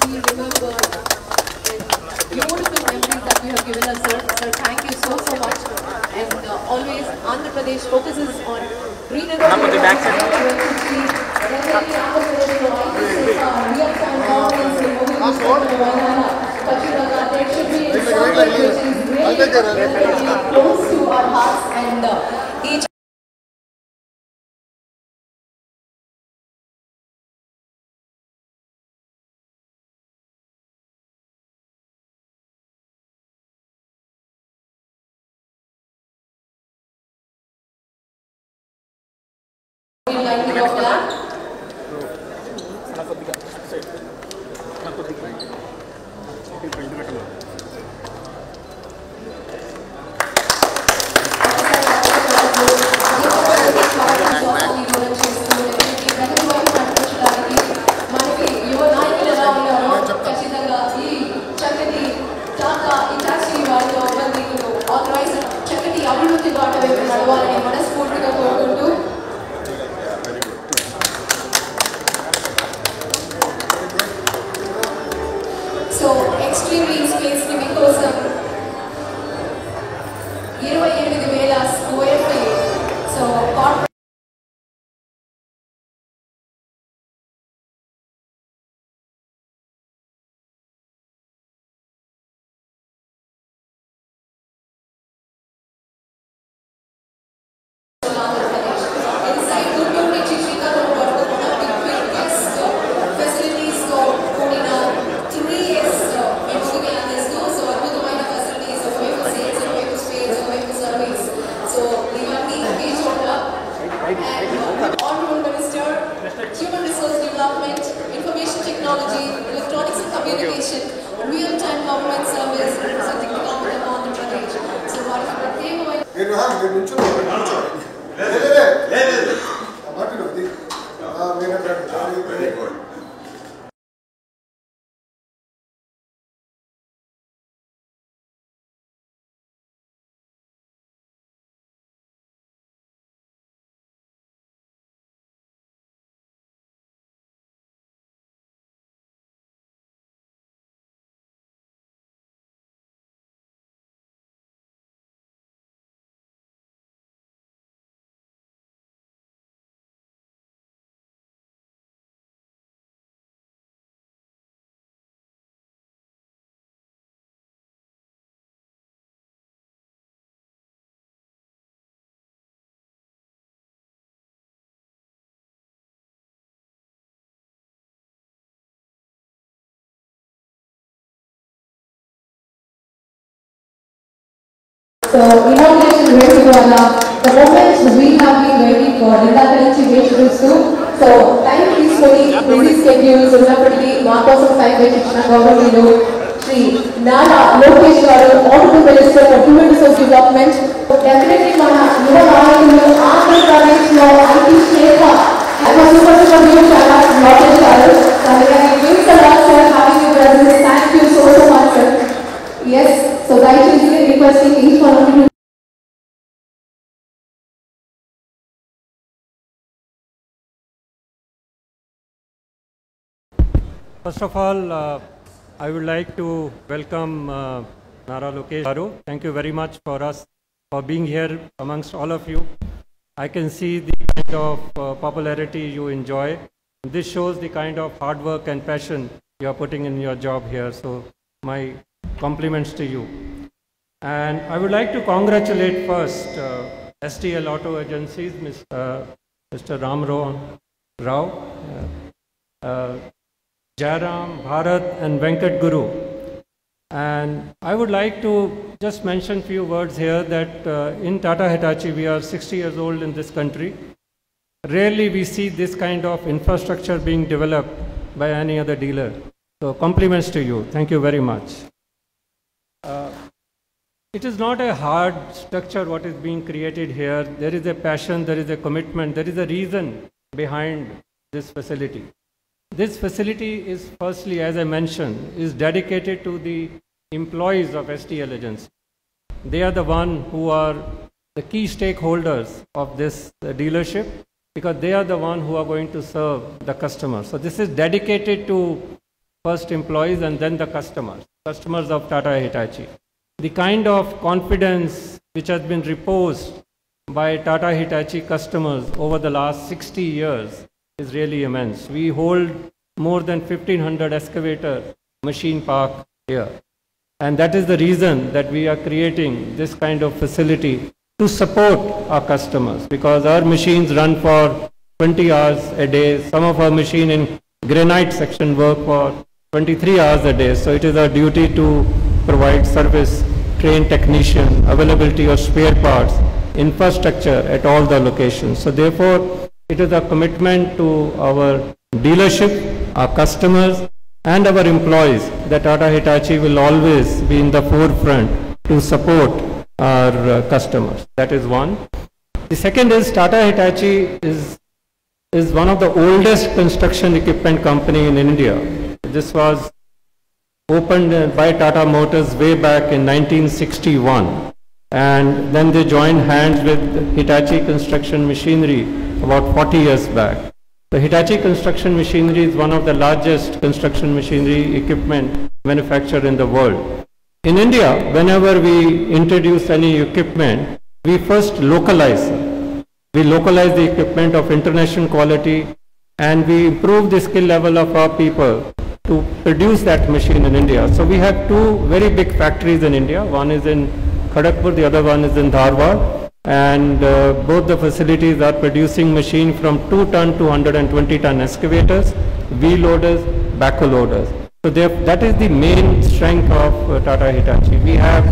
We remember beautiful memories that you have given us, sir. Sir, thank you so much. And always Andhra Pradesh focuses on real-time close to our hearts, and each lighting of that. So extremely space living కోసం 28,000 square feet. So corporate inside Gurgaon में चित्रिका को facilities को కూడిన 3S so అద్భుతమైన facilities వైపు sales వైపు space వైపు service so ఇవన్నీ ఈ చోట and Honorable Minister Human Resource Development, Information Technology, Electronics and Communication, Real-Time Government Service representing the government of Andhra Pradesh. So వారికి ప్రత్యేకమైన So, inauguration ready for the moment we have been waiting for. So, time తీసుకొని busy schedules ఉన్నప్పటికీ మా కోసం time వెచ్చించిన గౌరవనీయులు శ్రీ నారా లోకేష్ గారు honourable minister for human resource development definitely మన యువ నాయకులు ఆంధ్రప్రదేశ్ లో ఐటీ శాఖ చాలా మాట్లాడారు. Thank you so much, sir. Yes, so దయచేసి requesting each one of you. First of all, I would like to welcome Nara Lokesh Garu. Thank you very much for being here amongst all of you. I can see the kind of popularity you enjoy. This shows the kind of hard work and passion you are putting in your job here. So my compliments to you. And I would like to congratulate first STL Auto Agencies, Mr. Ram Rao, Jairam, Bharat, and Venkat Guru. And I would like to just mention a few words here that in Tata Hitachi, we are 60 years old in this country. Rarely we see this kind of infrastructure being developed by any other dealer. So compliments to you. Thank you very much. It is not a hard structure what is being created here. There is a passion, there is a commitment, there is a reason behind this facility. This facility is firstly, as I mentioned, is dedicated to the employees of STL agency. They are the one who are the key stakeholders of this dealership because they are the one who are going to serve the customers. So this is dedicated to first employees and then the customers of Tata Hitachi. The kind of confidence which has been reposed by Tata Hitachi customers over the last 60 years is really immense. We hold more than 1,500 excavator machine park here. And that is the reason that we are creating this kind of facility to support our customers because our machines run for 20 hours a day. Some of our machine in granite section work for 23 hours a day. So it is our duty to provide service, trained technician, availability of spare parts, infrastructure at all the locations. So therefore, it is a commitment to our dealership, our customers, and our employees that Tata Hitachi will always be in the forefront to support our customers. That is one. The second is Tata Hitachi is one of the oldest construction equipment company in India. This was opened by Tata Motors way back in 1961. And then they joined hands with Hitachi Construction Machinery about 40 years back. The Hitachi Construction Machinery is one of the largest construction machinery equipment manufacturer in the world. In India, whenever we introduce any equipment, we first localize it. We localize the equipment of international quality and we improve the skill level of our people to produce that machine in India. So we have two very big factories in India. One is in Kharagpur, the other one is in Dharwad. And both the facilities are producing machine from 2-ton to 120-ton excavators, wheel loaders, backhoe loaders. So that is the main strength of Tata Hitachi. We have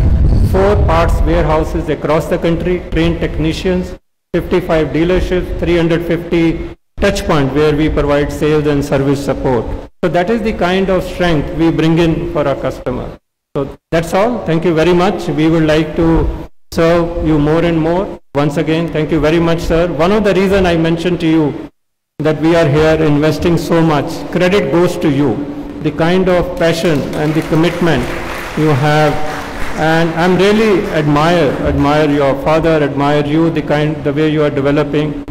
4 parts warehouses across the country, trained technicians, 55 dealerships, 350 touch points where we provide sales and service support. So that is the kind of strength we bring in for our customers. So that's all. Thank you very much. We would like to serve you more and more. Once again, thank you very much, sir. One of the reasons I mentioned to you that we are here investing so much, credit goes to you. The kind of passion and the commitment you have, and I'm really admire your father, admire you, the way you are developing.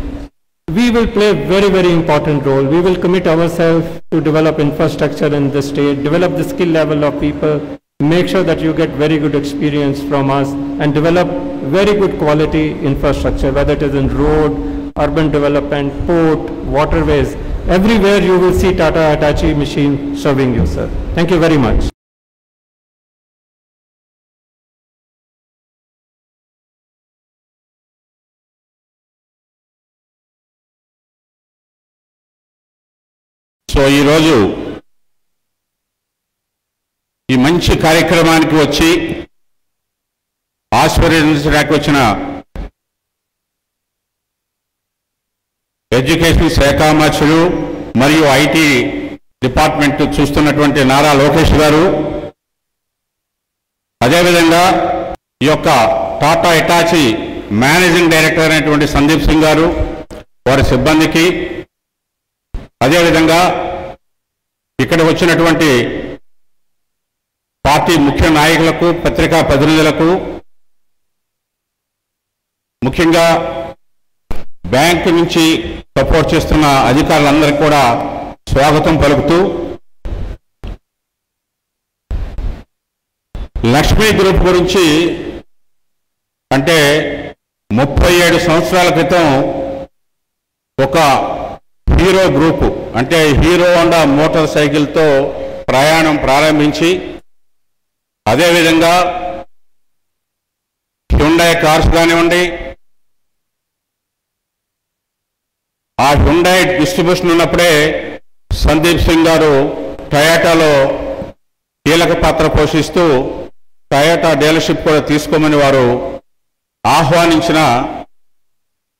We will play a very, very important role. We will commit ourselves to develop infrastructure in the state, develop the skill level of people, make sure that you get very good experience from us and develop very good quality infrastructure, whether it is in road, urban development, port, waterways. Everywhere you will see Tata Hitachi machine serving you, sir. Thank you very much. So ఈరోజు ఈ మంచి కార్యక్రమానికి వచ్చి ఆశీర్వదించడానికి వచ్చిన education శాఖ మంత్రులు మరియు ఐటీ డిపార్ట్మెంట్ చూస్తున్నటువంటి నారా లోకేష్ గారు, అదేవిధంగా ఈ యొక్క టాటా హిటాచి మేనేజింగ్ డైరెక్టర్ అయినటువంటి సందీప్ సింగ్ గారు, వారి సిబ్బందికి, అదేవిధంగా ఇక్కడ వచ్చినటువంటి పార్టీ ముఖ్య నాయకులకు, పత్రికా ప్రతినిధులకు, ముఖ్యంగా బ్యాంకు నుంచి సపోర్ట్ చేస్తున్న అధికారులందరికీ కూడా స్వాగతం పలుకుతూ, లక్ష్మీ గ్రూప్ గురించి అంటే 37 సంవత్సరాల క్రితం ఒక హీరో గ్రూపు అంటే హీరో హోండా మోటార్ సైకిల్తో ప్రయాణం ప్రారంభించి అదేవిధంగా హ్యుండై కార్స్ కానివ్వండి, ఆ హ్యుండై డిస్ట్రిబ్యూషన్ ఉన్నప్పుడే సందీప్ సింగ్ గారు టయోటాలో కీలక పాత్ర పోషిస్తూ టయోటా డీలర్షిప్ కూడా తీసుకోమని వారు ఆహ్వానించిన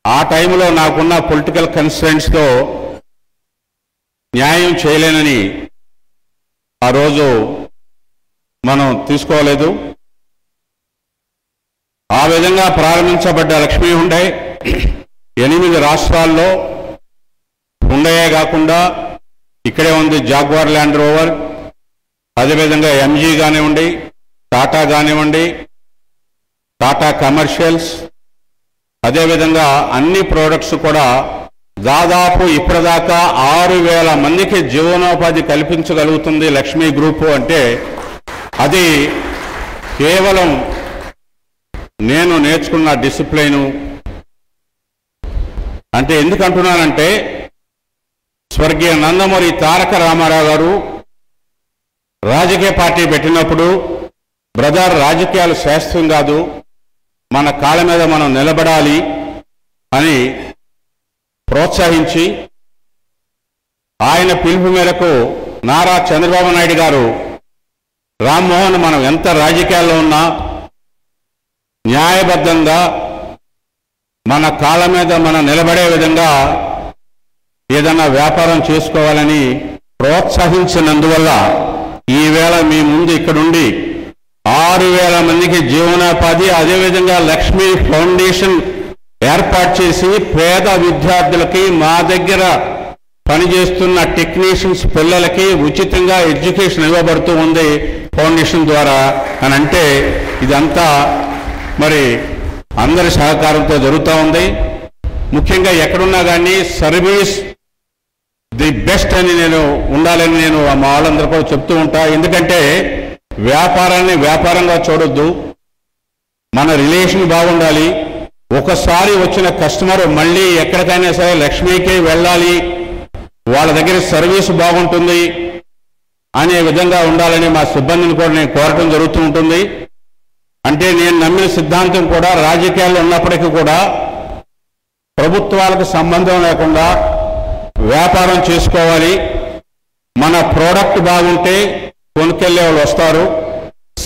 ఆ టైంలో నాకున్న పొలిటికల్ కన్స్ట్రెంట్స్తో న్యాయం చేయలేనని ఆ రోజు మనం తీసుకోలేదు. ఆ విధంగా ప్రారంభించబడ్డ లక్ష్మీ హుండై 8 రాష్ట్రాల్లో హుండయే కాకుండా ఇక్కడే ఉంది జాగ్వార్ ల్యాండ్ రోవర్, అదేవిధంగా ఎంజీ కానివ్వండి, టాటా కానివ్వండి, టాటా కమర్షియల్స్, అదేవిధంగా అన్ని ప్రోడక్ట్స్ కూడా దాదాపు ఇప్పటిదాకా 6,000 మందికి జీవనోపాధి కల్పించగలుగుతుంది లక్ష్మీ గ్రూపు అంటే అది కేవలం నేను నేర్చుకున్న డిసిప్లైను. అంటే ఎందుకు అంటున్నానంటే స్వర్గీయ నందమూరి తారక రామారావు గారు రాజకీయ పార్టీ పెట్టినప్పుడు బ్రదర్ రాజకీయాలు శాస్త్రం కాదు, మన కాళ్ళ మీద మనం నిలబడాలి అని ప్రోత్సహించి ఆయన పిలుపు మేరకు నారా చంద్రబాబు నాయుడు గారు రామ్మోహన్ మనం ఎంత రాజకీయాల్లో ఉన్నా న్యాయబద్ధంగా మన కాళ్ళ మీద మనం నిలబడే విధంగా ఏదైనా వ్యాపారం చేసుకోవాలని ప్రోత్సహించినందువల్ల ఈవేళ మీ ముందు ఇక్కడుండి 6,000 మందికి జీవనోపాధి, అదేవిధంగా లక్ష్మీ ఫౌండేషన్ ఏర్పాటు చేసి పేద విద్యార్థులకి మా దగ్గర పనిచేస్తున్న టెక్నీషియన్స్ పిల్లలకి ఉచితంగా ఎడ్యుకేషన్ ఇవ్వబడుతూ ఉంది ఫౌండేషన్ ద్వారా అని అంటే ఇదంతా మరి అందరి సహకారంతో జరుగుతూ ఉంది. ముఖ్యంగా ఎక్కడున్నా కానీ సర్వీస్ ది బెస్ట్ అని నేను ఉండాలని నేను మా వాళ్ళందరూ కూడా చెప్తూ ఉంటా. ఎందుకంటే వ్యాపారాన్ని వ్యాపారంగా చూడొద్దు, మన రిలేషన్ బాగుండాలి. ఒకసారి వచ్చిన కస్టమర్ మళ్ళీ ఎక్కడికైనా సరే లక్ష్మీకే వెళ్ళాలి, వాళ్ళ దగ్గర సర్వీస్ బాగుంటుంది అనే విధంగా ఉండాలని మా సిబ్బందిని కూడా నేను కోరటం జరుగుతూ ఉంటుంది. అంటే నేను నమ్మిన సిద్ధాంతం కూడా రాజకీయాల్లో ఉన్నప్పటికీ కూడా ప్రభుత్వాలకు సంబంధం లేకుండా వ్యాపారం చేసుకోవాలి. మన ప్రోడక్ట్ బాగుంటే కొనుక్కెళ్ళే వాళ్ళు వస్తారు,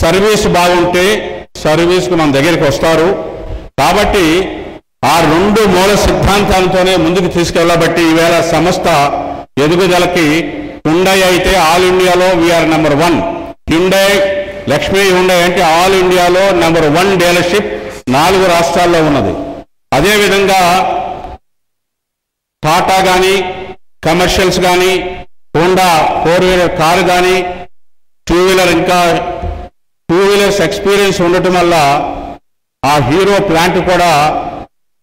సర్వీస్ బాగుంటే సర్వీస్కి మన దగ్గరికి వస్తారు. కాబట్టి ఆ 2 మూల సిద్ధాంతాలతోనే ముందుకు తీసుకెళ్ళబట్టి ఈవేళ సంస్థ ఎదుగుదలకి హుండై అయితే ఆల్ ఇండియాలో we are number 1. Hyundai Lakshmi Hyundai అంటే ఆల్ ఇండియాలో నెంబర్ 1 డీలర్షిప్ 4 రాష్ట్రాల్లో ఉన్నది. అదేవిధంగా టాటా కానీ, కమర్షియల్స్ కానీ, హోండా 4-వీలర్ కారు కానీ, 2-వీలర్ ఇంకా 2-వీలర్స్ ఎక్స్పీరియన్స్ ఉండటం వల్ల ఆ హీరో ప్లాంట్ కూడా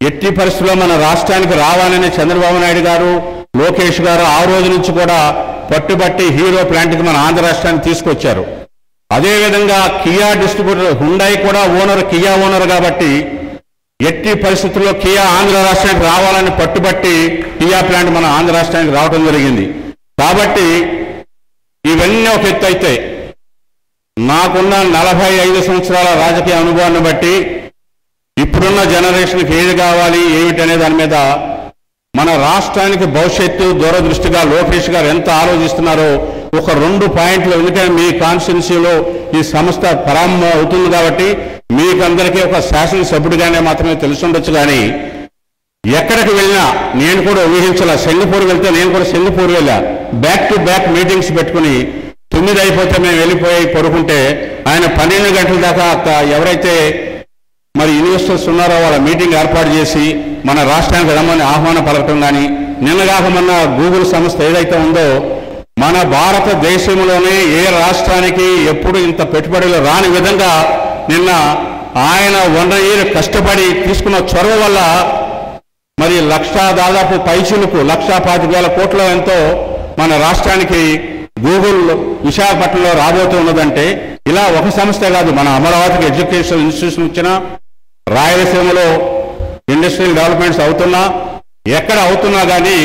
ఎట్టి పరిస్థితుల్లో మన రాష్ట్రానికి రావాలని చంద్రబాబు నాయుడు గారు, లోకేష్ గారు ఆ రోజు నుంచి కూడా పట్టుబట్టి హీరో ప్లాంట్కి మన ఆంధ్ర రాష్ట్రానికి తీసుకొచ్చారు. అదేవిధంగా కియా డిస్ట్రిబ్యూటర్ హుండై కూడా ఓనర్, కియా ఓనర్ కాబట్టి ఎట్టి పరిస్థితుల్లో కియా ఆంధ్ర రాష్ట్రానికి రావాలని పట్టుబట్టి కియా ప్లాంట్ మన ఆంధ్ర రాష్ట్రానికి రావడం జరిగింది. కాబట్టి ఇవన్నీ ఒక ఎత్తు అయితే నాకున్న 45 సంవత్సరాల రాజకీయ అనుభవాన్ని బట్టి ఇప్పుడున్న జనరేషన్కి ఏది కావాలి ఏమిటనే దాని మీద మన రాష్ట్రానికి భవిష్యత్తు దూరదృష్టిగా లోకేష్ గారు ఎంత ఆలోచిస్తున్నారో ఒక 2 పాయింట్లు, ఎందుకంటే మీ కాన్స్టిట్యున్సీలో ఈ సంస్థ ప్రారంభం అవుతుంది కాబట్టి మీకందరికీ ఒక శాసనసభ్యుడిగానే మాత్రమే తెలుసుండొచ్చు. కానీ ఎక్కడికి వెళ్ళినా నేను కూడా ఊహించాల. సింగపూర్ వెళ్తే నేను కూడా సింగపూర్ వెళ్ళా, బ్యాక్ టు బ్యాక్ మీటింగ్స్ పెట్టుకుని 9 అయిపోతే మేము వెళ్ళిపోయి పడుకుంటే ఆయన 12 గంటల దాకా ఎవరైతే మరి ఇన్వెస్టర్స్ ఉన్నారో వాళ్ళ మీటింగ్ ఏర్పాటు చేసి మన రాష్ట్రానికి రమ్మని ఆహ్వానం పలకటం కానీ, నిన్నగాక మొన్న గూగుల్ సంస్థ ఏదైతే ఉందో మన భారతదేశంలోనే ఏ రాష్ట్రానికి ఎప్పుడు ఇంత పెట్టుబడులు రాని విధంగా నిన్న ఆయన 1 year కష్టపడి తీసుకున్న చొరవ వల్ల మరి దాదాపు పైచులకు 1,25,000 కోట్ల ఎంతో మన రాష్ట్రానికి గూగుల్ విశాఖపట్నంలో రాబోతూ ఉన్నదంటే ఇలా ఒక సంస్థే కాదు, మన అమరావతికి ఎడ్యుకేషన్ ఇన్స్టిట్యూషన్ ఇచ్చినా, రాయలసీమలో ఇండస్ట్రియల్ డెవలప్మెంట్స్ అవుతున్నా, ఎక్కడ అవుతున్నా కానీ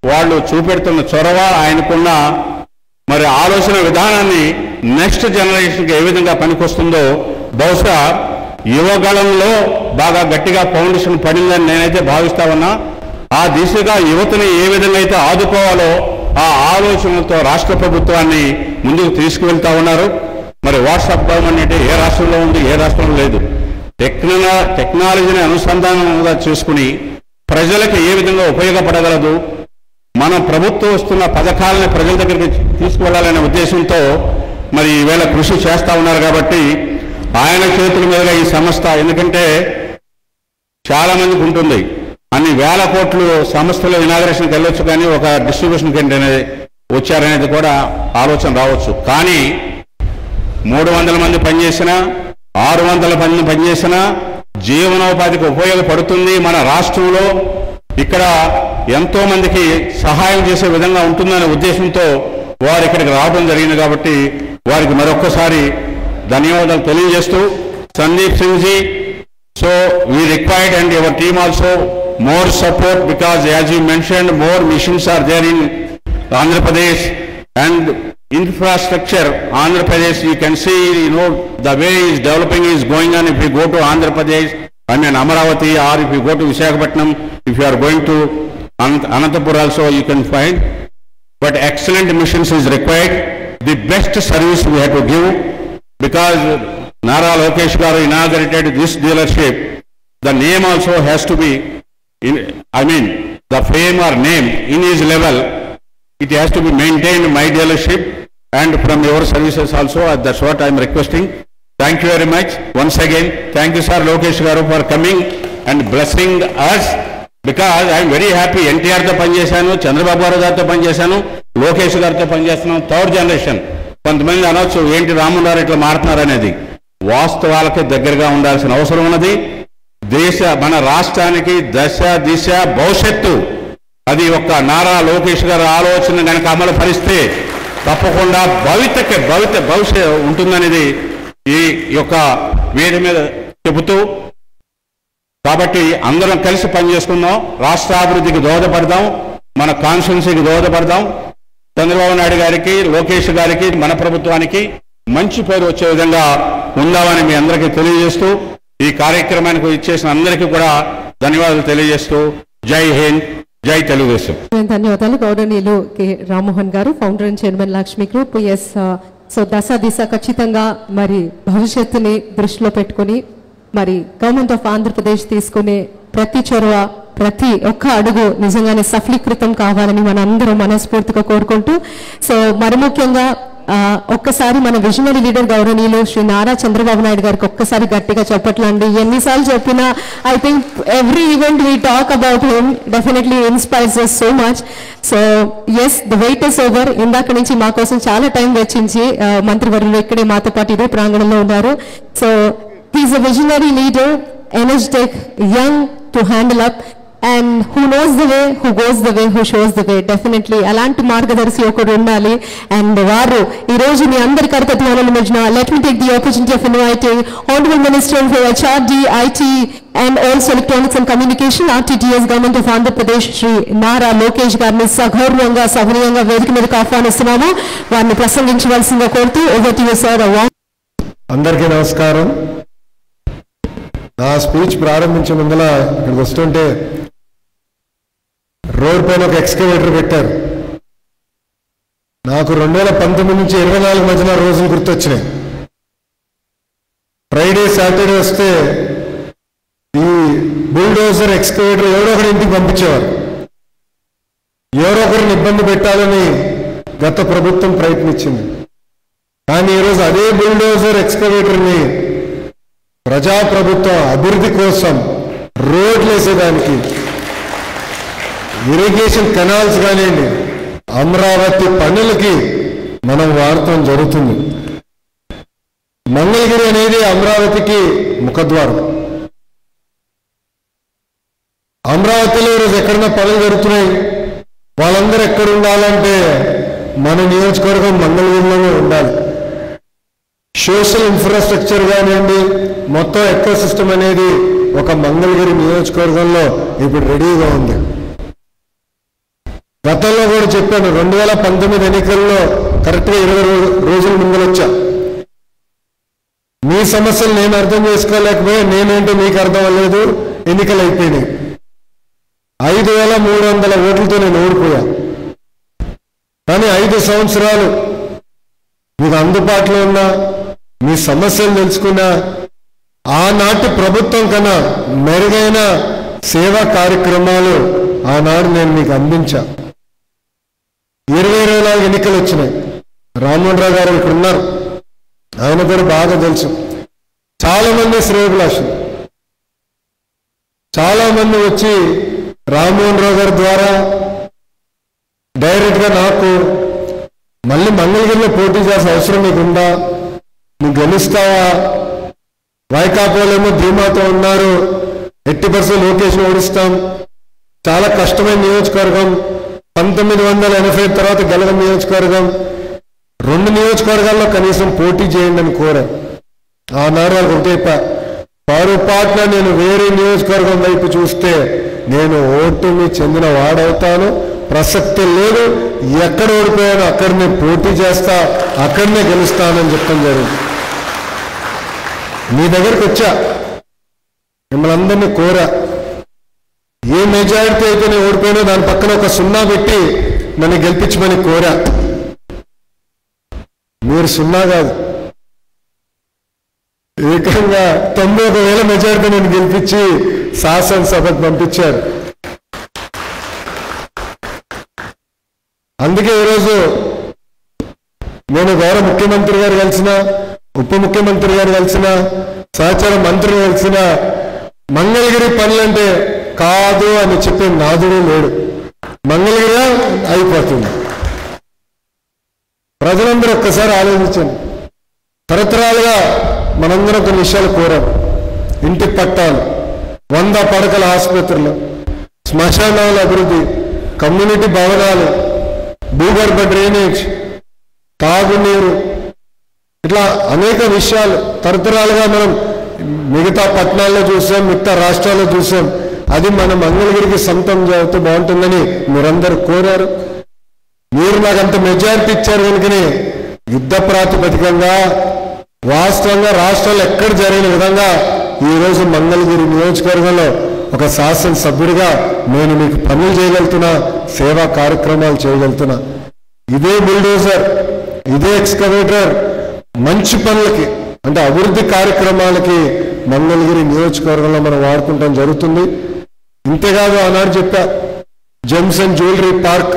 వాళ్ళు చూపెడుతున్న చొరవ, ఆయనకున్న మరి ఆలోచన విధానాన్ని నెక్స్ట్ జనరేషన్కి ఏ విధంగా పనికొస్తుందో బహుశా యువగళంలో బాగా గట్టిగా ఫౌండేషన్ పడిందని నేనైతే భావిస్తా ఉన్నా. ఆ దిశగా యువతని ఏ విధంగా అయితే ఆదుకోవాలో ఆ ఆలోచనలతో రాష్ట్ర ప్రభుత్వాన్ని ముందుకు తీసుకువెళ్తా ఉన్నారు. మరి వాట్సాప్ గవర్నమెంట్ అంటే ఏ రాష్ట్రంలో ఉంది, ఏ రాష్ట్రంలో లేదు. టెక్నాలజీని అనుసంధానంగా చేసుకుని ప్రజలకు ఏ విధంగా ఉపయోగపడగలదు, మన ప్రభుత్వం వస్తున్న పథకాలని ప్రజల దగ్గరికి తీసుకువెళ్లాలనే ఉద్దేశంతో మరి ఈవేళ కృషి చేస్తూ ఉన్నారు. కాబట్టి ఆయన చేతుల మీదుగా ఈ సంస్థ, ఎందుకంటే చాలా మందికి ఉంటుంది, అన్ని వేల కోట్లు సంస్థలు ఇనాగరేషన్కి వెళ్ళొచ్చు, కానీ ఒక డిస్ట్రిబ్యూషన్ కింద వచ్చారనేది కూడా ఆలోచన రావచ్చు. కానీ 300 మంది పనిచేసినా 600 మంది పనిచేసినా జీవనోపాధికి ఉపయోగపడుతుంది. మన రాష్ట్రంలో ఇక్కడ ఎంతో మందికి సహాయం చేసే విధంగా ఉంటుందనే ఉద్దేశంతో వారు ఇక్కడికి రావడం జరిగింది. కాబట్టి వారికి మరొక్కసారి ధన్యవాదాలు తెలియజేస్తూ, Sandeep Singh ji, so we required and your team also more support, because as you mentioned, more missions are there in Andhra Pradesh and infrastructure. Andhra Pradesh, you can see, the way is developing is going on. If you go to Andhra Pradesh, I mean Amaravati, or if you go to Visakhapatnam, if you are going to Anantapur also, you can find. But excellent missions is required. The best service we have to give, because Nara Lokesh Garu inaugurated this dealership. The name also has to be, the fame or name in his level, it has to be maintained, my dealership, and from your services also. That's what I am requesting. Thank you very much. Once again, thank you, Sir Lokesh Garu, for coming and blessing us, because I am very happy. NTR తో పనిచేశాను, చంద్రబాబు గారితో పనిచేశాను, లోకేష్ గారితో పనిచేస్తున్నాను. Third generation. కొంతమంది అనొచ్చు, ఏంటి రామున్నారు ఇట్లా మారుతున్నారు అనేది. వాస్తవాలకి దగ్గరగా ఉండాల్సిన అవసరం ఉన్నది. మన రాష్ట్రానికి దశ దిశ భవిష్యత్తు అది ఒక్క నారా లోకేష్ గారి ఆలోచన కనుక అమలు పరిస్తే తప్పకుండా భవిష్యత్తు ఉంటుందనేది ఈ యొక్క వేడి మీద చెబుతూ, కాబట్టి అందరం కలిసి పనిచేసుకుందాం, రాష్ట్రాభివృద్ధికి దోహదపడదాం, మన కాన్స్టిట్యున్సీకి దోహదపడదాం. చంద్రబాబు నాయుడు గారికి, లోకేష్ గారికి, మన ప్రభుత్వానికి మంచి పేరు వచ్చే విధంగా ఉందామని మీ అందరికీ తెలియజేస్తూ, ఈ కార్యక్రమానికి ఇచ్చేసిన అందరికీ కూడా ధన్యవాదాలు తెలియజేస్తూ, జై హింద్, జై తెలుగుదేశం. ధన్యవాదాలు. గౌరవనీయులు కె రామ్మోహన్ గారు, founder and chairman Lakshmi group. So దశ దిశ ఖచ్చితంగా మరి భవిష్యత్తుని దృష్టిలో పెట్టుకుని మరి గవర్నమెంట్ ఆఫ్ ఆంధ్రప్రదేశ్ తీసుకునే ప్రతి చొరవ, ప్రతి ఒక్క అడుగు నిజంగానే సఫలీకృతం కావాలని మన అందరం మనస్ఫూర్తిగా కోరుకుంటూ, సో మరి ముఖ్యంగా ఒక్కసారి మన విజనరీ లీడర్ గౌరవనీయులు శ్రీ నారా చంద్రబాబు నాయుడు గారికి ఒక్కసారి గట్టిగా చెప్పట్లండి. ఎన్నిసార్లు చెప్పినా I think every event we talk about him definitely inspires us so much. So yes, the wait is over. ఇందాక నుంచి మా కోసం చాలా టైం వెచ్చించి మంత్రివర్యులు ఇక్కడే మాతో పాటు ఇదే ప్రాంగణంలో ఉన్నారు. So he is a visionary leader, energetic, young to handle up, and who knows the way, who goes the way, who shows the way. Definitely అలాంటి మార్గదర్శి ఒకరు ఉండాలి. అండ్ వారు ఈ రోజు మీ అందరి కరపత్రాలను మధ్యన let me take the opportunity of inviting Honorable Minister for HRD, IT and also Electronics and Communication, RTTS, Government of Andhra Pradesh, Shri Nara Lokesh గారిని సగౌరవంగా సవినయంగా వేదిక మీదకి ఆహ్వానిస్తున్నాము. వారిని ప్రసంగించవలసిందిగా కోరుతూ over to you, sir. అందరికీ నమస్కారం. నా స్పీచ్ ప్రారంభించే ముందల ఇక్కడికి వస్తుంటే రోడ్ పైన ఒక ఎక్స్కవేటర్ పెట్టారు. నాకు 2019 నుంచి 24 మధ్యన రోజులు గుర్తొచ్చినాయి. ఫ్రైడే, సాటర్డే వస్తే ఈ బుల్డోజర్, ఎక్స్కవేటర్ ఎవరో ఒకరి ఇంటికి పంపించేవారు. ఎవరో ఒకరిని ఇబ్బంది పెట్టాలని గత ప్రభుత్వం ప్రయత్నించింది. కానీ ఈరోజు అదే బుల్డోజర్, ఎక్స్కవేటర్ని ప్రజాప్రభుత్వం అభివృద్ధి కోసం రోడ్లు వేసేదానికి, ఇరిగేషన్ కెనాల్స్ కానివ్వండి, అమరావతి పనులకి మనం వాడటం జరుగుతుంది. మంగళగిరి అనేది అమరావతికి ముఖద్వారం. అమరావతిలో ఈరోజు ఎక్కడన్నా పనులు జరుగుతున్నాయి, వాళ్ళందరూ ఎక్కడ ఉండాలంటే మన నియోజకవర్గం మంగళగిరిలోనే ఉండాలి. సోషల్ ఇన్ఫ్రాస్ట్రక్చర్ కానివ్వండి, మొత్తం ఎకో సిస్టమ్ అనేది ఒక మంగళగిరి నియోజకవర్గంలో ఇప్పుడు రెడీగా ఉంది. గతంలో కూడా చెప్పాను, 2019 ఎన్నికల్లో కరెక్ట్గా 20 రోజుల ముందర వచ్చా. మీ సమస్యలు నేను అర్థం చేసుకోలేకపోయా, నేనేంటో మీకు అర్థం అవ్వలేదు. ఎన్నికలు అయిపోయినాయి. 5,300 ఓట్లతో నేను ఓడిపోయా. కానీ 5 సంవత్సరాలు మీకు అందుబాటులో ఉన్న మీ సమస్యలు తెలుసుకున్న ఆనాటి ప్రభుత్వం కన్నా మెరుగైన సేవా కార్యక్రమాలు ఆనాడు నేను మీకు అందించా. 2024 ఎన్నికలు వచ్చినాయి. రామ్మోహన్ రావు గారు ఇక్కడ ఉన్నారు, ఆయన కూడా బాగా తెలుసు. చాలా మంది శ్రేయోభిలాషులు చాలా మంది వచ్చి రామ్మోహన్ రావు గారి ద్వారా డైరెక్ట్గా నాకు మళ్ళీ మంగళగిరిలో పోటీ చేసే అవసరం మీకు ఉందా, నువ్వు గెలుస్తావా, వైకాపోలేమో ధీమాతో ఉన్నారు, 80% లోకేష్ని ఓడిస్తాం, చాలా కష్టమైన నియోజకవర్గం, 1980 తర్వాత గెలగం నియోజకవర్గం, 2 నియోజకవర్గాల్లో కనీసం పోటీ చేయండి అని కోరారు. ఆనాడు వాళ్ళకి ఒకటే పొరపాటున నేను వేరే నియోజకవర్గం వైపు చూస్తే నేను ఓటుని చెందిన వాడవుతాను, ప్రసక్తి లేదు, ఎక్కడ ఓడిపోయానో అక్కడ నేను పోటీ చేస్తా, అక్కడనే గెలుస్తానని చెప్పడం జరిగింది. మీ దగ్గరికి వచ్చా, మిమ్మల్ని అందరినీ కోరా, ఏ మెజారిటీ అయితే నేను ఓడిపోయినా దాని పక్కన ఒక 0 పెట్టి నన్ను గెలిపించమని కోరా. మీరు 0 కాదు, ఏకంగా 91,000 మెజారిటీ నేను గెలిపించి శాసనసభకు పంపించారు. అందుకే ఈరోజు నేను గౌరవ ముఖ్యమంత్రి గారు కలిసిన, ఉప ముఖ్యమంత్రి గారు కలిసిన, సహచార మంత్రి కలిసిన, మంగళగిరి పనులంటే కాదు అని చెప్పే నాదుడు లేడు. మంగళగిరిగా అయిపోతుంది. ప్రజలందరూ ఒక్కసారి ఆలోచించండి. తరతరాలుగా మనందరం కొన్ని విషయాలు కోరాం. ఇంటి పట్టాలు, 100 పడకల ఆసుపత్రులు, శ్మశానాల అభివృద్ధి, కమ్యూనిటీ భవనాలు, భూగర్భ డ్రైనేజ్, తాగునీరు, ఇట్లా అనేక విషయాలు తరతరాలుగా మనం మిగతా పట్టణాల్లో చూసాం, మిగతా రాష్ట్రాల్లో చూసాం. అది మన మంగళగిరికి సొంతం చేస్తే బాగుంటుందని మీరందరూ కోరారు. మీరు నాకు అంత మెజారిటీ ఇచ్చారు కనుకనే యుద్ధ ప్రాతిపదికంగా వాస్తవంగా రాష్ట్రాలు ఎక్కడ జరిగిన విధంగా ఈరోజు మంగళగిరి నియోజకవర్గంలో ఒక శాసనసభ్యుడిగా నేను మీకు పనులు చేయగలుగుతున్నా, సేవా కార్యక్రమాలు చేయగలుగుతున్నా. ఇదే బుల్డోజర్, ఇదే ఎక్స్కవేటర్ మంచి పనులకి అంటే అభివృద్ధి కార్యక్రమాలకి మంగళగిరి నియోజకవర్గంలో మనం వాడుకుంటాం జరుగుతుంది. ఇంతేకాదు ఆనాడు చెప్పా, జెమ్స్ అండ్ జ్యువెలరీ పార్క్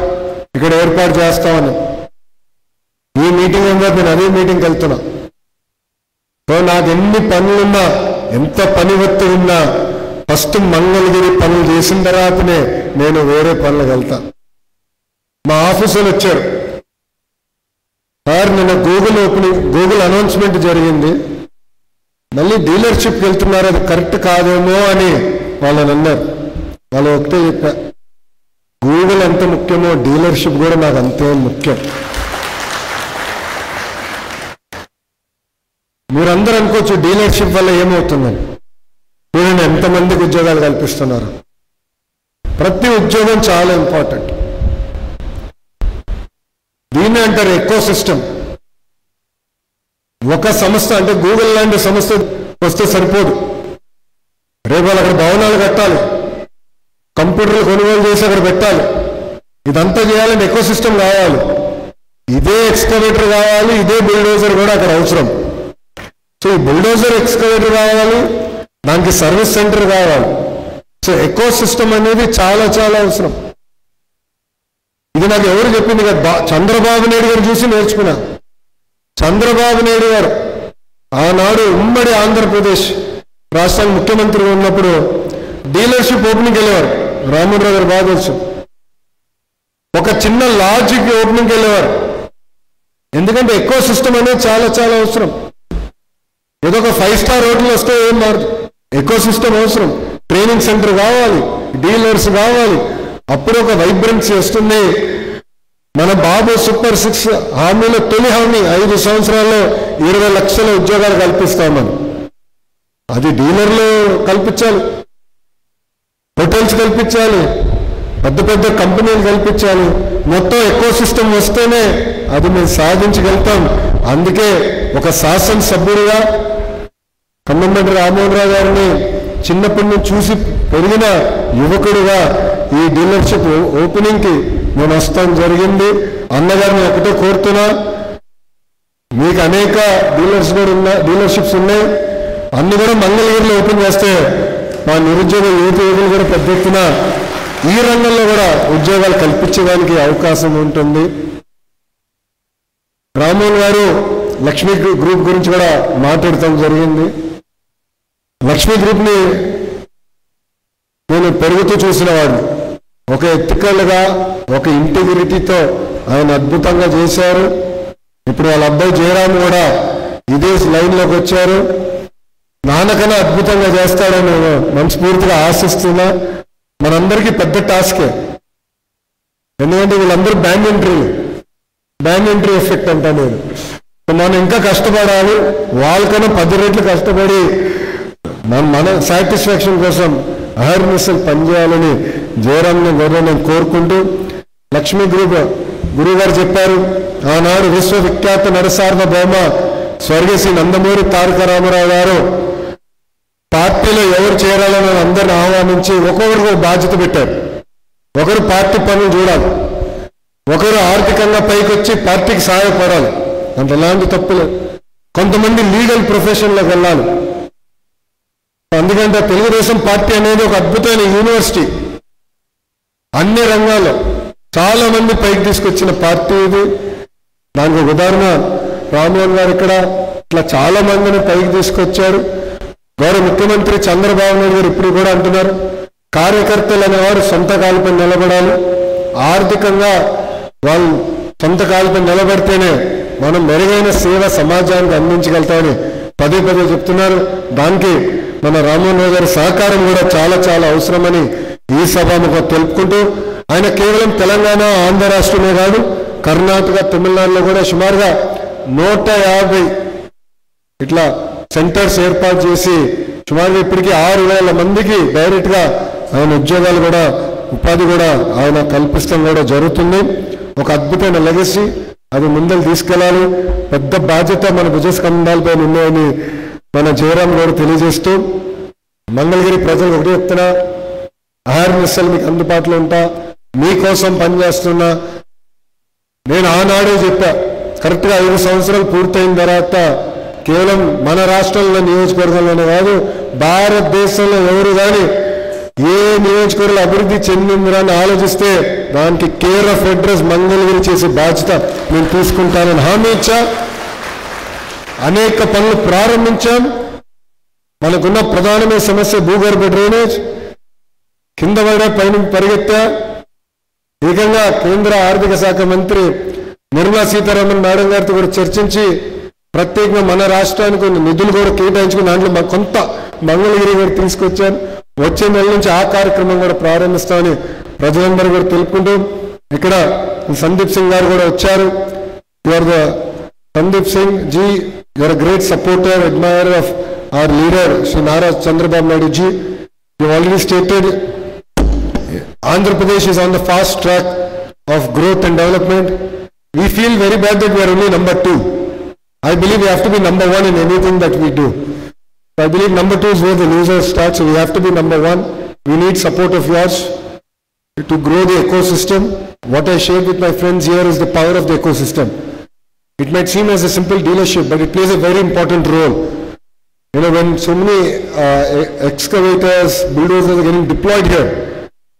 ఇక్కడ ఏర్పాటు చేస్తామని. ఈ మీటింగ్ ఉందో నేను అదే మీటింగ్కి వెళ్తున్నా. సో నాకు ఎన్ని పనులున్నా, ఎంత పని ఒత్తిడి ఉన్నా ఫస్ట్ మంగళగిరి పనులు చేసిన తర్వాతనే నేను వేరే పనులకు వెళ్తా. మా ఆఫీసులు వచ్చారు, సార్ నిన్న గూగుల్ అనౌన్స్మెంట్ జరిగింది, మళ్ళీ డీలర్షిప్కి వెళ్తున్నారు, అది కరెక్ట్ కాదేమో అని వాళ్ళని అన్నారు. వాళ్ళు ఒకటే చెప్పా, గూగుల్ ఎంత ముఖ్యమో డీలర్షిప్ కూడా నాకు అంతే ముఖ్యం. మీరందరూ అనుకోవచ్చు డీలర్షిప్ వల్ల ఏమవుతుందని. చూడండి ఎంతమందికి ఉద్యోగాలు కల్పిస్తున్నారు. ప్రతి ఉద్యోగం చాలా ఇంపార్టెంట్. దీన్ని అంటారు ఎకో సిస్టమ్. ఒక సంస్థ అంటే గూగుల్ లాంటి సంస్థ వస్తే సరిపోదు. రేపు వాళ్ళు అక్కడ భవనాలు కట్టాలి, కంప్యూటర్లు కొనుగోలు చేసి అక్కడ పెట్టాలి. ఇదంతా చేయాలంటే ఎకో సిస్టమ్ కావాలి. ఇదే ఎక్స్కవేటర్ కావాలి, ఇదే బుల్డోజర్ కూడా అక్కడ అవసరం. సో ఈ బుల్డోజర్ ఎక్స్కవేటర్ కావాలి, దానికి సర్వీస్ సెంటర్ కావాలి. సో ఎకో సిస్టమ్ అనేది చాలా చాలా అవసరం. ఇది నాకు ఎవరు చెప్పింది కదా, చంద్రబాబు నాయుడు గారు చూసి నేర్చుకున్నా. చంద్రబాబు నాయుడు గారు ఆనాడు ఉమ్మడి ఆంధ్రప్రదేశ్ రాష్ట్రానికి ముఖ్యమంత్రిగా ఉన్నప్పుడు డీలర్షిప్ ఓపెనింగ్కి వెళ్ళేవారు. రామ్మోహన్ రావు గారు బాగా తెలుసు. ఒక చిన్న లాడ్జికి ఓపెనింగ్కి వెళ్ళేవారు. ఎందుకంటే ఎకో సిస్టమ్ అనేది చాలా చాలా అవసరం. ఏదో ఒక 5 స్టార్ హోటల్ వస్తే ఏం మారదు, ఎకో సిస్టమ్ అవసరం. ట్రైనింగ్ సెంటర్ కావాలి, డీలర్స్ కావాలి, అప్పుడు ఒక వైబ్రెన్సీ వస్తుంది. మన బాబు సూపర్ 6 హామీలో తొలి హామీ 5 సంవత్సరాల్లో 20 లక్షల ఉద్యోగాలు కల్పిస్తామని. అది డీలర్లు కల్పించాలి, హోటల్స్ కల్పించాలి, పెద్ద పెద్ద కంపెనీలు కల్పించాలి. మొత్తం ఎకో సిస్టమ్ వస్తేనే అది మేము సాధించగలుగుతాం. అందుకే ఒక శాసనసభ్యుడిగా కన్నంబటి రామ్మోహన్ రావు గారిని చిన్నప్పటి నుంచి చూసి పెరిగిన యువకుడిగా ఈ డీలర్షిప్ ఓపెనింగ్కి నేను వస్తాం జరిగింది. అన్నగారిని ఒకటే కోరుతున్నా, మీకు అనేక డీలర్షిప్స్ ఉన్నాయి, అన్ని కూడా మంగళగిరిలో ఓపెన్ చేస్తే మా నిరుద్యోగ యువకులు కూడా పెద్ద ఎత్తున ఈ రంగంలో కూడా ఉద్యోగాలు కల్పించడానికి అవకాశం ఉంటుంది. రామ్మోహన్ గారు లక్ష్మీ గ్రూప్ గురించి కూడా మాట్లాడటం జరిగింది. లక్ష్మీ గ్రూప్ని నేను పెరుగుతూ చూసిన వాడిని. ఒక ఎథికల్గా ఒక ఇంటిగ్రిటీతో ఆయన అద్భుతంగా చేశారు. ఇప్పుడు వాళ్ళ అబ్బాయి జయరామ్ కూడా ఇదే లైన్లోకి వచ్చారు. నాన్నకన్నా అద్భుతంగా చేస్తాడని నేను మనస్ఫూర్తిగా ఆశిస్తున్నా. మనందరికీ పెద్ద టాస్కే, ఎందుకంటే వీళ్ళందరూ బ్యాండ్ ఎంట్రీ ఎఫెక్ట్ అంటా నేను. మనం ఇంకా కష్టపడాలి, వాళ్ళకన్నా 10 రెట్లు కష్టపడి మన సాటిస్ఫాక్షన్ కోసం అహర్నిశలు పనిచేయాలని జయరామ్ని నేను కోరుకుంటూ, లక్ష్మీ గ్రూప్ గురువు గారు చెప్పారు, ఆనాడు విశ్వవిఖ్యాత నరసార్వభౌమ స్వర్గశ్రీ నందమూరి తారక రామారావు గారు పార్టీలో ఎవరు చేరాలని అందరిని ఆహ్వానించి ఒక్కొక్కరికి బాధ్యత పెట్టారు. ఒకరు పార్టీ పనులు చూడాలి, ఒకరు ఆర్థికంగా పైకి వచ్చి పార్టీకి సహాయపడాలి, అంటే ఎలాంటి తప్పులేదు. కొంతమంది లీగల్ ప్రొఫెషన్లోకి వెళ్ళాలి. అందుకంటే తెలుగుదేశం పార్టీ అనేది ఒక అద్భుతమైన యూనివర్సిటీ. అన్ని రంగాల్లో చాలా మంది పైకి తీసుకొచ్చిన పార్టీ ఇది. దానికి ఒక ఉదాహరణ రామ్మోహన్ గారు ఇక్కడ ఇట్లా చాలా మందిని పైకి తీసుకొచ్చారు. గౌరవ ముఖ్యమంత్రి చంద్రబాబు నాయుడు గారు ఇప్పుడు కూడా అంటున్నారు, కార్యకర్తలు అనేవారు సొంత కాలుపై నిలబడాలి, ఆర్థికంగా వాళ్ళు సొంత కాలుపై నిలబడితేనే మనం మెరుగైన సేవ సమాజానికి అందించగలుగుతామని పదే చెప్తున్నారు. దానికి మన రామ్మోహన్ రావు గారి సహకారం కూడా చాలా చాలా అవసరమని ఈ సభాముఖం తెలుపుకుంటూ, ఆయన కేవలం తెలంగాణ ఆంధ్ర రాష్ట్రమే కాదు, కర్ణాటక తమిళనాడులో కూడా సుమారుగా 150 ఇట్లా సెంటర్స్ ఏర్పాటు చేసి సుమారుగా ఇప్పటికీ 6,000 మందికి డైరెక్ట్గా ఆయన ఉద్యోగాలు కూడా ఉపాధి కూడా ఆయన కల్పిస్తాం కూడా జరుగుతుంది. ఒక అద్భుతమైన లెగసీ, అది ముందలు తీసుకెళ్లాలి. పెద్ద బాధ్యత మన భుజస్కంధాలపై ఉన్నాయని మన జయరామ్ గారు తెలియజేస్తూ, మంగళగిరి ప్రజలకు ఒకటి చెప్తున్నా, అహర్నిశలు మీకు అందుబాటులో ఉంటా, మీకోసం పనిచేస్తున్నా. నేను ఆనాడే చెప్పా, కరెక్ట్గా 5 సంవత్సరాలు పూర్తయిన తర్వాత కేవలం మన రాష్ట్రంలో నియోజకవర్గంలోనే కాదు, భారతదేశంలో ఎవరు కానీ ఏ నియోజకవర్గంలో అభివృద్ధి చెందిందని ఆలోచిస్తే దానికి కేర్ ఆఫ్ అడ్రస్ మంగళగిరి చేసే బాధ్యత నేను తీసుకుంటానని హామీ ఇచ్చా. అనేక పనులు ప్రారంభించాం. మనకున్న ప్రధానమైన సమస్య భూగర్భ డ్రైనేజ్, కింద పడే పైన పరిగెత్తా. ఏకంగా కేంద్ర ఆర్థిక శాఖ మంత్రి నిర్మలా సీతారామన్ మేడం గారితో కూడా చర్చించి ప్రత్యేకంగా మన రాష్ట్రానికి కొన్ని నిధులు కూడా కేటాయించుకుని దాంట్లో కొంత మంగళగిరి కూడా తీసుకొచ్చాను. వచ్చే నెల నుంచి ఆ కార్యక్రమం కూడా ప్రారంభిస్తామని ప్రజలందరూ కూడా తెలుపుకుంటూ, ఇక్కడ సందీప్ సింగ్ గారు కూడా వచ్చారు. Your the Sandeep Singh ji, your great supporter, admirer of our leader Shri Nara Chandrababu Naidu ji. You already stated Andhra Pradesh is on the fast track of growth and development. We feel very bad that we are only number 2. I believe we have to be number 1 in anything that we do. I believe number 2 is where the loser starts, so we have to be number 1. We need support of yours to grow the ecosystem. What I shared with my friends here is the power of the ecosystem. It might seem as a simple dealership, but it plays a very important role. You know, when so many excavators, bulldozers are getting deployed here,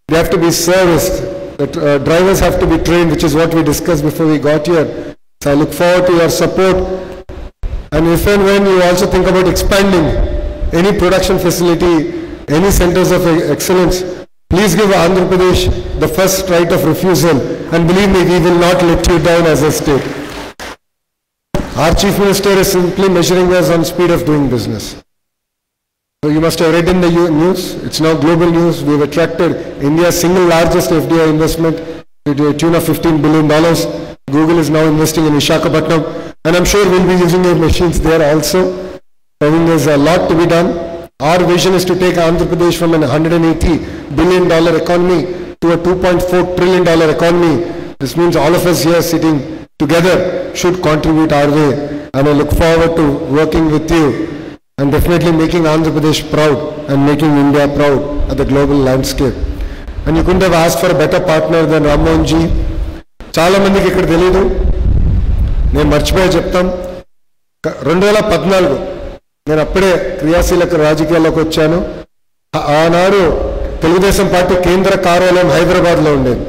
they have to be serviced. The drivers have to be trained, which is what we discussed before we got here. So I look forward to your support. And if and when you also think about expanding any production facility, any centers of excellence, please give Andhra Pradesh the first right of refusal. And believe me, we will not let you down as a state. Our Chief Minister is simply measuring us on speed of doing business. So you must have read in the news, it's now global news. We have attracted India's single largest FDI investment to the tune of $15 billion. Google is now investing in Visakhapatnam, and I'm sure we'll be using your machines there also. I think there's a lot to be done. Our vision is to take Andhra Pradesh from an $180 billion economy to a $2.4 trillion economy. This means all of us here sitting together should contribute our way. And I look forward to working with you and definitely making Andhra Pradesh proud and making India proud at the global landscape. And you couldn't have asked for a better partner than Ram Mohan ji. చాలా మందికి ఇక్కడ తెలియదు, నేను మర్చిపోయా చెప్తాం. 2014 నేను అప్పుడే క్రియాశీలక రాజకీయాల్లోకి వచ్చాను. ఆనాడు తెలుగుదేశం పార్టీ కేంద్ర కార్యాలయం హైదరాబాద్లో ఉండేది.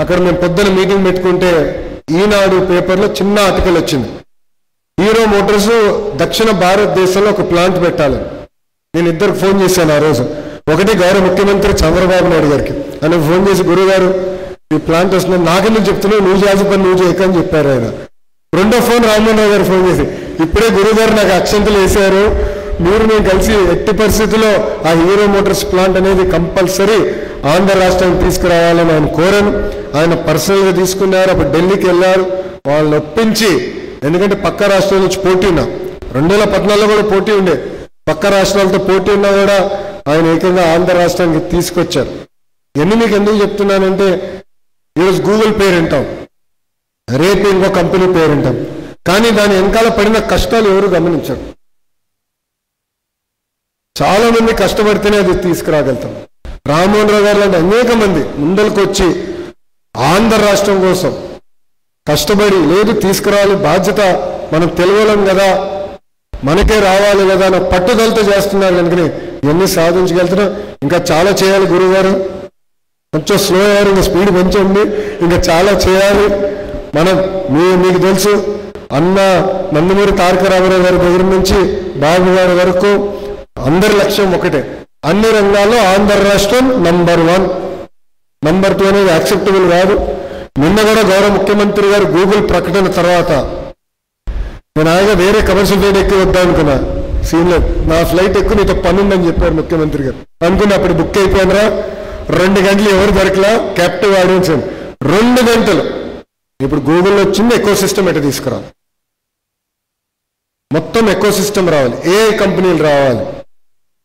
అక్కడ మేము పొద్దున మీటింగ్ పెట్టుకుంటే ఈనాడు పేపర్లో చిన్న ఆర్టికల్ వచ్చింది, హీరో మోటార్స్ దక్షిణ భారతదేశంలో ఒక ప్లాంట్ పెట్టాలి. నేను ఇద్దరికి ఫోన్ చేశాను ఆ రోజు. ఒకటి గౌరవ ముఖ్యమంత్రి చంద్రబాబు నాయుడు గారికి, ఆయన ఫోన్ చేసి గురుగారు ఈ ప్లాంట్ వస్తుంది, నాకెందుకు చెప్తున్నావు, నువ్వు చేసే పని నువ్వు చేయకని చెప్పారు ఆయన. రెండో ఫోన్ రామ్మోహన్ రావు గారు ఫోన్ చేసి, ఇప్పుడే గురుగారు నాకు అక్షంతలు వేశారు, మీరు మేము కలిసి ఎట్టి పరిస్థితుల్లో ఆ హీరో మోటార్స్ ప్లాంట్ అనేది కంపల్సరీ ఆంధ్ర రాష్ట్రానికి తీసుకురావాలని ఆయన కోరాను. ఆయన పర్సనల్గా తీసుకున్నారు. అప్పుడు ఢిల్లీకి వెళ్ళారు, వాళ్ళని ఒప్పించి, ఎందుకంటే పక్క రాష్ట్రాల నుంచి పోటీ ఉన్నా, 2014లో కూడా పోటీ ఉండే, పక్క రాష్ట్రాలతో పోటీ ఉన్నా కూడా ఆయన ఏకంగా ఆంధ్ర రాష్ట్రానికి తీసుకొచ్చారు. ఎన్ని మీకు ఎందుకు చెప్తున్నానంటే, ఈరోజు గూగుల్ పేరు వింటాం, రేపు ఇంకో కంపెనీ పేరు వింటాం, కానీ దాని వెనకాల పడిన కష్టాలు ఎవరు గమనించరు. చాలా మంది కష్టపడితేనే అది తీసుకురాగలుగుతాం. రామ్మోహన్ రావు గారు లాంటి అనేక మంది ముందరికి వచ్చి ఆంధ్ర రాష్ట్రం కోసం కష్టపడి, లేదు తీసుకురావాలి, బాధ్యత మనం తెలుగులం కదా, మనకే రావాలి కదా అన్న పట్టుదలతో చేస్తున్నారు. కనుకనే ఇవన్నీ సాధించగలుగుతున్నాం. ఇంకా చాలా చేయాలి గురువు గారు, కొంచెం స్లో అయ్యారు, ఇంకా స్పీడ్ పెంచండి, ఇంకా చాలా చేయాలి. మనం మీకు తెలుసు, అన్న నందమూరి తారక రామారావు గారి దగ్గర నుంచి బాబు గారి వరకు అందరి లక్ష్యం ఒకటే, అన్ని రంగాల్లో ఆంధ్ర రాష్ట్రం నంబర్ 1, నంబర్ 2 అనేది యాక్సెప్టబుల్ కాదు. నిన్న కూడా గౌరవ ముఖ్యమంత్రి గారు గూగుల్ ప్రకటన తర్వాత నేను ఆయన వేరే కమర్షియల్ ఫ్లైట్ ఎక్కి వద్దాం అనుకున్నా, సీన్లో నా ఫ్లైట్ ఎక్కువ నీతో పని ఉందని చెప్పారు ముఖ్యమంత్రి గారు. అనుకున్నా అప్పుడు బుక్ అయిపోయినరా, 2 గంటలు ఎవరు దొరకలా, క్యాప్టివ్ ఆడియన్స్ 2 గంటలు. ఇప్పుడు గూగుల్లో వచ్చింది ఎకో సిస్టమ్ ఎట్లా తీసుకురావాలి, మొత్తం ఎకో సిస్టమ్ రావాలి, ఏ కంపెనీలు రావాలి,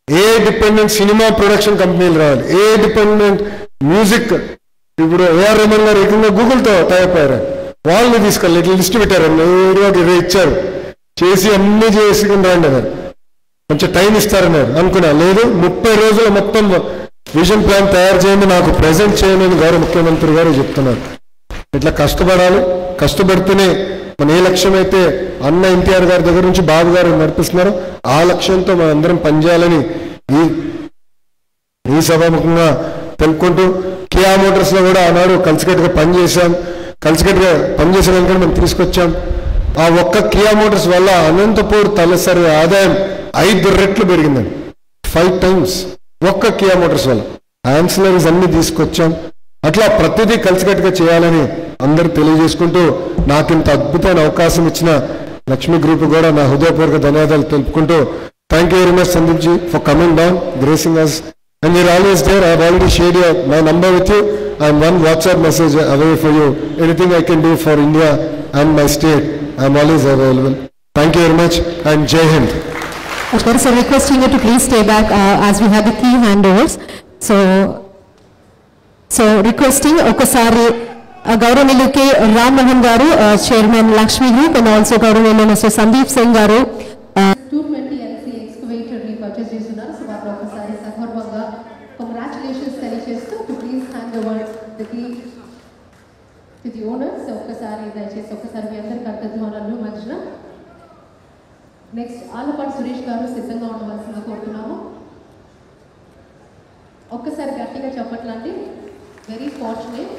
ఏ డిపెండెంట్ సినిమా ప్రొడక్షన్ కంపెనీలు రావాలి, ఏ డిపెండెంట్ మ్యూజిక్. ఇప్పుడు ఏఆర్ రెహమాన్ గారు ఏకంగా గూగుల్తో టైప్ అయ్యారు, వాళ్ళని తీసుకెళ్ళి ఇట్లా లిస్ట్ పెట్టారు, ఏరియాకి ఇచ్చారు, చేసి అన్ని చేసుకుని రండి అన్నారు, కొంచెం టైం ఇస్తారన్నారు. అనుకున్నా, లేదు 30 రోజులు మొత్తం విజన్ ప్లాన్ తయారు చేయండి, నాకు ప్రజెంట్ చేయండి అని గౌరవ ముఖ్యమంత్రి గారు చెప్తున్నారు. ఇట్లా కష్టపడాలి, కష్టపడితేనే మన ఏ లక్ష్యం అయితే అన్న ఎన్టీఆర్ గారి దగ్గర నుంచి బాబు గారు నడిపిస్తున్నారో ఆ లక్ష్యంతో మనం అందరం పనిచేయాలని ఈ సభాముఖంగా తెలుపుకుంటూ, కియా మోటార్స్ లో కూడా ఆనాడు కలిసికట్టుగా పనిచేసాం, కలిసికట్టుగా పనిచేసేదానికంటే మనం తీసుకొచ్చాం. ఆ ఒక్క కియా మోటార్స్ వల్ల అనంతపూర్ తలసరి ఆదాయం 5 రెట్లు పెరిగిందండి, 5 times ఒక్క కియా మోటార్స్ వల్ల. యాన్సిలరీస్ అన్ని తీసుకొచ్చాం. అట్లా ప్రతిదీ కలిసికట్టుగా చేయాలని అందరూ తెలియజేసుకుంటూ, నాకు ఇంత అద్భుతమైన అవకాశం ఇచ్చిన లక్ష్మీ గ్రూప్ కూడా నా హృదయపూర్వక ధన్యవాదాలు తెలుపుకుంటూ, thank you very much Sandeep ji for coming down, gracing us, and you're always there. I've already shared my number with you. I'm one WhatsApp message away for you. Anything I can do for India and my state, I'm always available. Thank you very much and Jai Hind. Of course, I'm requesting you to please stay back as we have the key handovers. So requesting ఒకసారి గౌరవనీయులు K Rammohan గారు, chairman Lakshmi group, and also గౌరవనీయులు mister Sandeep Singh గారు 220 LC excavator ని purchase చేస్తున్నారు. So వారు ఒకసారి సందర్భంగా కంగ్రాచులేషన్స్ తెలియజేస్తూ to please hand over the key to the owners. ఒక్కసారి దయచేసి ఒక్కసారి మీ అందరి కర్తధ్వానాలు మధ్యన. నెక్స్ట్ ఆలపాటి సురేష్ గారు సిద్ధంగా ఉండవలసిందిగా కోరుతున్నాము. ఒక్కసారి గట్టిగా చెప్పట్లండి. Very fortunate.